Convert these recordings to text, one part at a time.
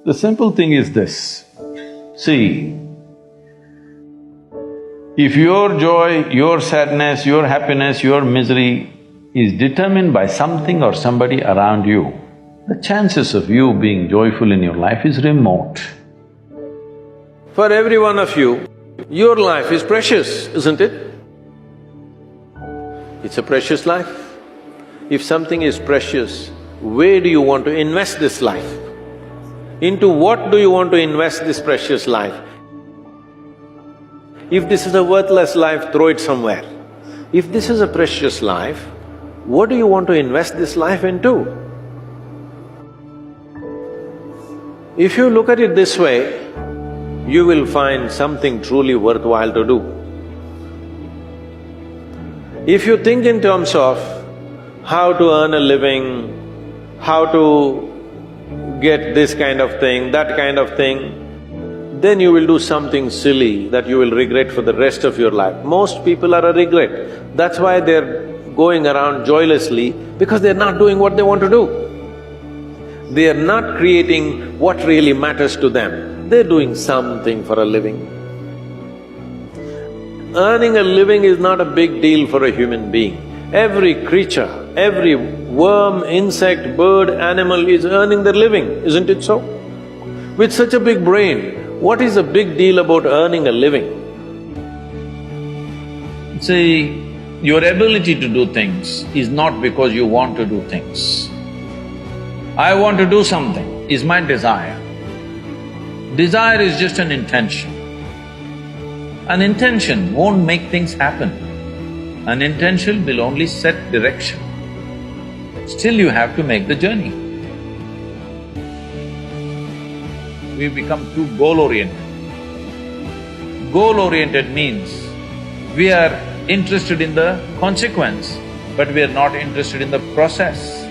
The simple thing is this, see, if your joy, your sadness, your happiness, your misery is determined by something or somebody around you, the chances of you being joyful in your life is remote. For every one of you, your life is precious, isn't it? It's a precious life. If something is precious, where do you want to invest this life? Into what do you want to invest this precious life? If this is a worthless life, throw it somewhere. If this is a precious life, what do you want to invest this life into? If you look at it this way, you will find something truly worthwhile to do. If you think in terms of how to earn a living, how to get this kind of thing, that kind of thing, then you will do something silly that you will regret for the rest of your life. Most people are a regret. That's why they're going around joylessly, because they're not doing what they want to do. They are not creating what really matters to them. They're doing something for a living. Earning a living is not a big deal for a human being. Every creature, every worm, insect, bird, animal is earning their living, isn't it so? With such a big brain, what is a big deal about earning a living? See, your ability to do things is not because you want to do things. I want to do something is my desire. Desire is just an intention. An intention won't make things happen. An intention will only set direction. Still you have to make the journey. We become too goal-oriented. Goal-oriented means we are interested in the consequence, but we are not interested in the process.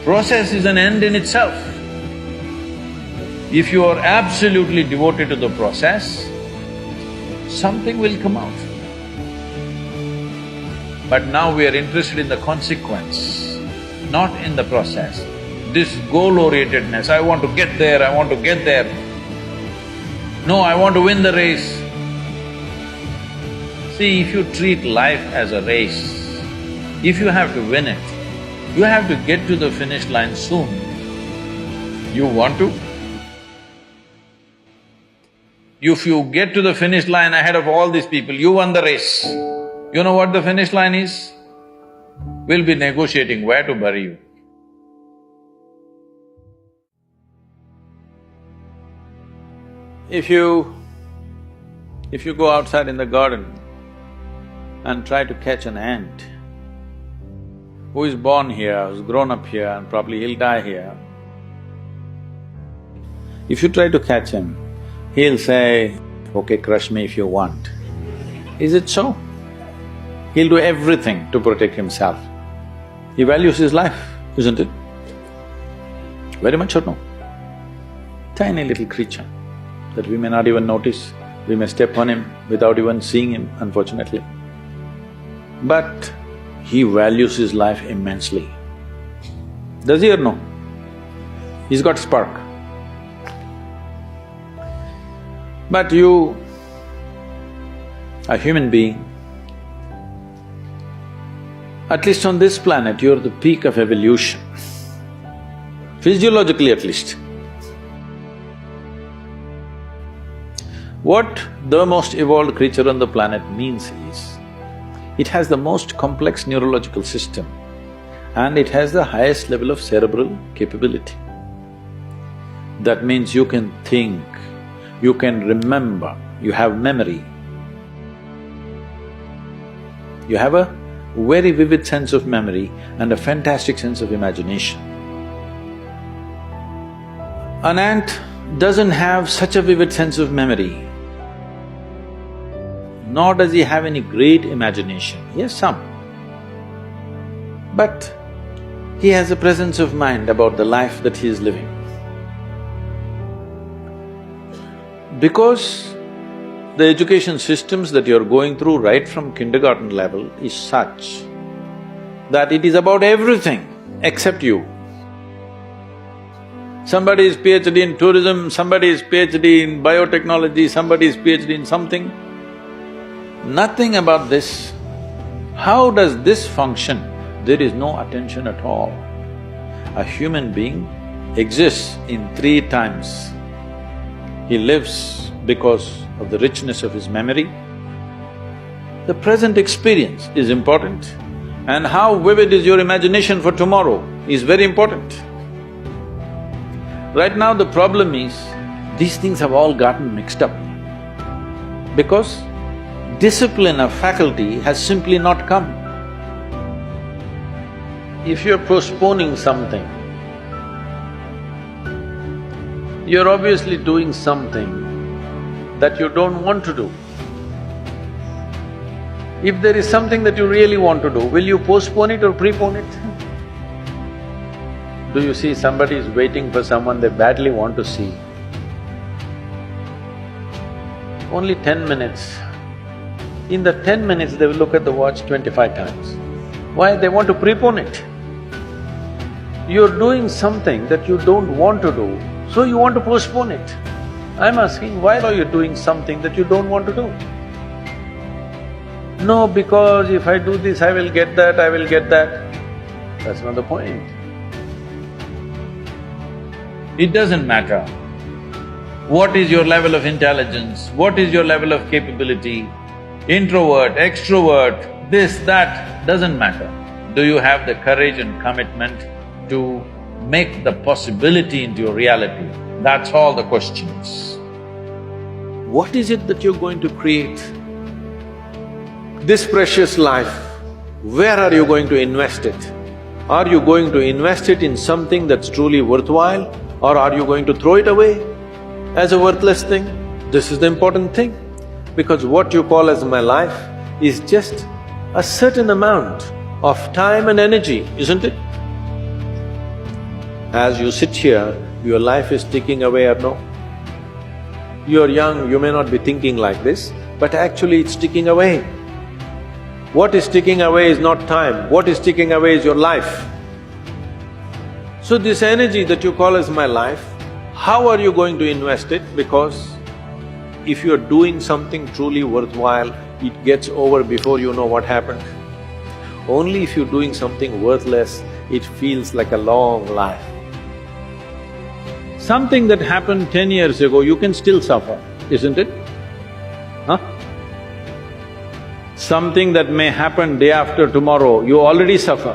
Process is an end in itself. If you are absolutely devoted to the process, something will come out. But now we are interested in the consequence, not in the process. This goal-orientedness, I want to get there, I want to get there. No, I want to win the race. See, if you treat life as a race, if you have to win it, you have to get to the finish line soon. You want to? If you get to the finish line ahead of all these people, you won the race. You know what the finish line is? We'll be negotiating where to bury you. If you go outside in the garden and try to catch an ant who is born here, who's grown up here and probably he'll die here, if you try to catch him, he'll say, okay, crush me if you want. Is it so? He'll do everything to protect himself. He values his life, isn't it? Very much or no? Tiny little creature that we may not even notice, we may step on him without even seeing him, unfortunately. But he values his life immensely. Does he or no? He's got spark. But you, a human being, at least on this planet, you're the peak of evolution, physiologically at least. What the most evolved creature on the planet means is, it has the most complex neurological system and it has the highest level of cerebral capability. That means you can think, you can remember, you have memory. You have a very vivid sense of memory and a fantastic sense of imagination. An ant doesn't have such a vivid sense of memory, nor does he have any great imagination. He has some. But he has a presence of mind about the life that he is living. Because the education systems that you're going through right from kindergarten level is such that it is about everything except you. Somebody is PhD in tourism, somebody is PhD in biotechnology, somebody is PhD in something. Nothing about this. How does this function? There is no attention at all. A human being exists in 3 times. He lives because of the richness of his memory. The present experience is important, and how vivid is your imagination for tomorrow is very important. Right now the problem is, these things have all gotten mixed up because discipline of faculty has simply not come. If you're postponing something, you're obviously doing something that you don't want to do. If there is something that you really want to do, will you postpone it or prepone it? Do you see somebody is waiting for someone they badly want to see? Only 10 minutes. In the 10 minutes, they will look at the watch 25 times. Why? They want to prepone it. You're doing something that you don't want to do, so you want to postpone it. I'm asking, why are you doing something that you don't want to do? No, because if I do this, I will get that, I will get that. That's not the point. It doesn't matter what is your level of intelligence, what is your level of capability, introvert, extrovert, this, that, doesn't matter. Do you have the courage and commitment to make the possibility into your reality? That's all the questions. What is it that you're going to create? This precious life, where are you going to invest it? Are you going to invest it in something that's truly worthwhile, or are you going to throw it away as a worthless thing? This is the important thing, because what you call as my life is just a certain amount of time and energy, isn't it? As you sit here, your life is ticking away or no? You're young, you may not be thinking like this, but actually it's ticking away. What is ticking away is not time, what is ticking away is your life. So this energy that you call as my life, how are you going to invest it? Because if you're doing something truly worthwhile, it gets over before you know what happened. Only if you're doing something worthless, it feels like a long life. Something that happened 10 years ago, you can still suffer, isn't it? Huh? Something that may happen day after tomorrow, you already suffer.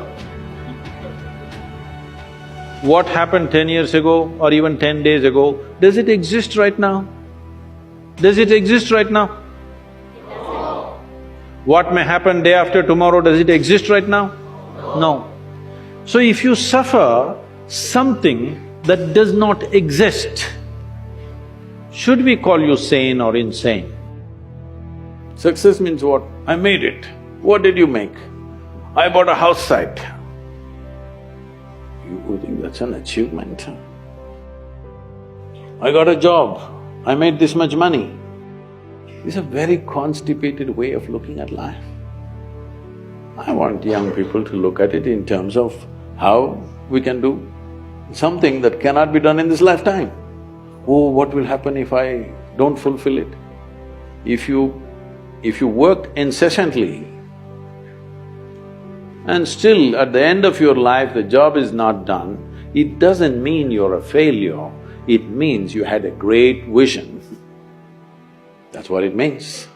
What happened 10 years ago or even 10 days ago, does it exist right now? Does it exist right now? No. What may happen day after tomorrow, does it exist right now? No. So if you suffer something that does not exist, should we call you sane or insane? Success means what? I made it. What did you make? I bought a house site. You think that's an achievement? I got a job. I made this much money. It's a very constipated way of looking at life. I want young people to look at it in terms of how we can do something that cannot be done in this lifetime. Oh, what will happen if I don't fulfill it? If you work incessantly and still at the end of your life the job is not done, it doesn't mean you're a failure, it means you had a great vision. That's what it means.